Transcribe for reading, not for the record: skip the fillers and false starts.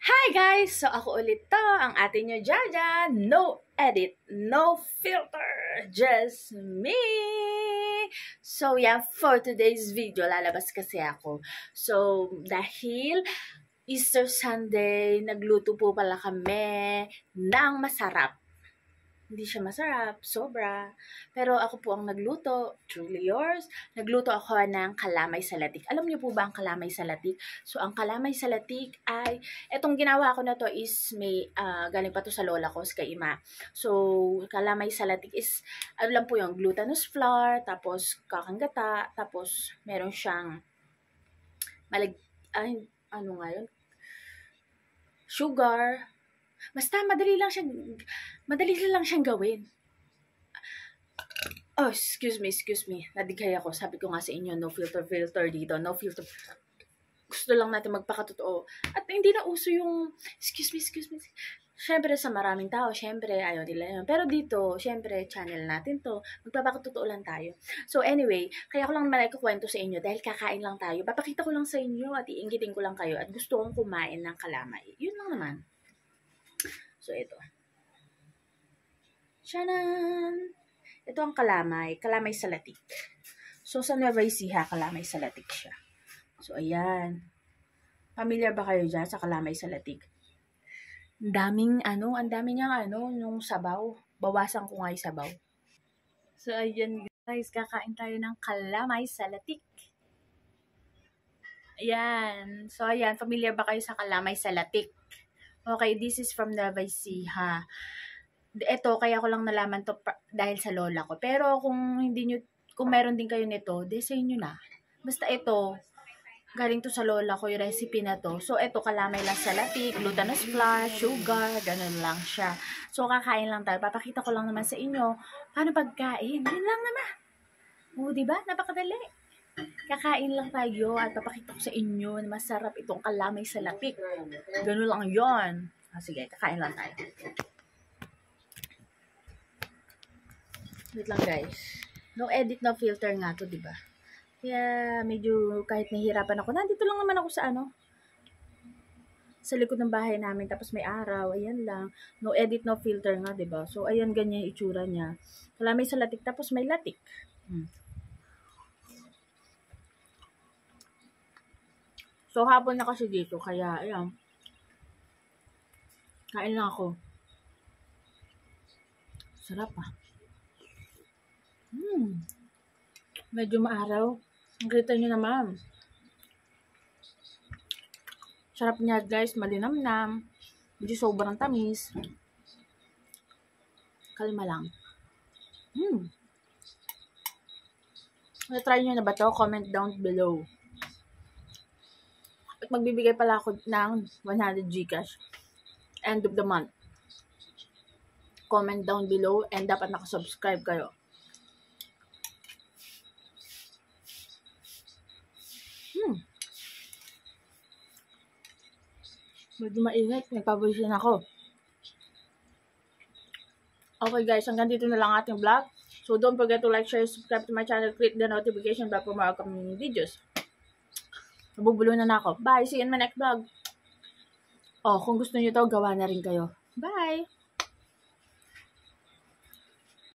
Hi guys! So ako ulit to, ang ating nyo Jaja. No edit, no filter, just me! So yeah, for today's video, lalabas kasi ako. So dahil Easter Sunday, nagluto po pala kami ng masarap. Hindi siya masarap, sobra. Pero ako po ang nagluto, truly yours. Nagluto ako ng kalamay sa latik. Alam niyo po ba ang kalamay sa latik? So, ang kalamay sa latik ay, etong ginawa ko na to is may, galing pa to sa lola ko, kay Ima. So, kalamay sa latik is, ano lang po yung glutinous flour, tapos kakanggata, tapos meron siyang, ano nga yun? Sugar. Basta madali lang siyang gawin. Oh, excuse me. Nadighay ako. Sabi ko nga sa inyo, no filter dito. No filter. Gusto lang natin magpakatotoo. At hindi na uso yung, excuse me. Siyempre sa maraming tao, siyempre ayaw nila yun. Pero dito, siyempre, channel natin to. Magpapakatotoo lang tayo. So anyway, kaya ko lang naman ikukwento sa inyo dahil kakain lang tayo. Papakita ko lang sa inyo at iinggitin ko lang kayo at gusto kong kumain ng kalamay. Yun lang naman. So, ito. Tchanan! Ito ang kalamay sa latik. So, sa Nueva Ecija, kalamay sa latik siya. So, ayan. Familiar ba kayo dyan sa kalamay sa latik? Ang dami niyang yung sabaw. Bawasan ko nga yung sabaw. So, ayan guys, kakain tayo ng kalamay sa latik. Ayan. So, ayan, familiar ba kayo sa kalamay sa latik? Okay, this is from Nueva Ecija. Ito, kaya ko lang nalaman to dahil sa lola ko. Pero kung meron din kayo nito, di sa inyo na. Basta ito, galing to sa lola ko yung recipe na to. So, ito, kalamay lang sa latik, glutinous flour, sugar, ganun lang siya. So, kakain lang tayo. Papakita ko lang naman sa inyo, paano pagkain. Yun lang naman. O, diba? Napakadali. Kakain lang tayo at papakita ko sa inyo na masarap itong kalamay sa latik. Ganun lang yon. Sige, kakain lang tayo. Wait lang guys. No edit, no filter nga to, diba? Kaya medyo kahit nahihirapan ako, nandito lang naman ako sa sa likod ng bahay namin, tapos may araw, ayan lang. No edit, no filter nga, diba? So, ayan, ganyan yung itsura niya. Kalamay sa latik, tapos may latik. So, hapon na kasi dito, kaya, ayan. Kain lang ako. Sarap Medyo maaraw. Ang kita nyo naman. Sarap niya guys, malinamnam. Hindi sobrang tamis. Kalma lang. Try nyo na ba to? Comment down below. At magbibigay pala ako ng 100 Gcash. End of the month. Comment down below and dapat nakasubscribe kayo. Medyo mainit. Nagpabulisin ako. Okay guys, hanggang dito na lang ating vlog. So don't forget to like, share, subscribe to my channel, click the notification bell for more upcoming videos. Nabubulo na ako. Bye! See you in my next vlog. Oh, kung gusto niyo to, gawa na rin kayo. Bye!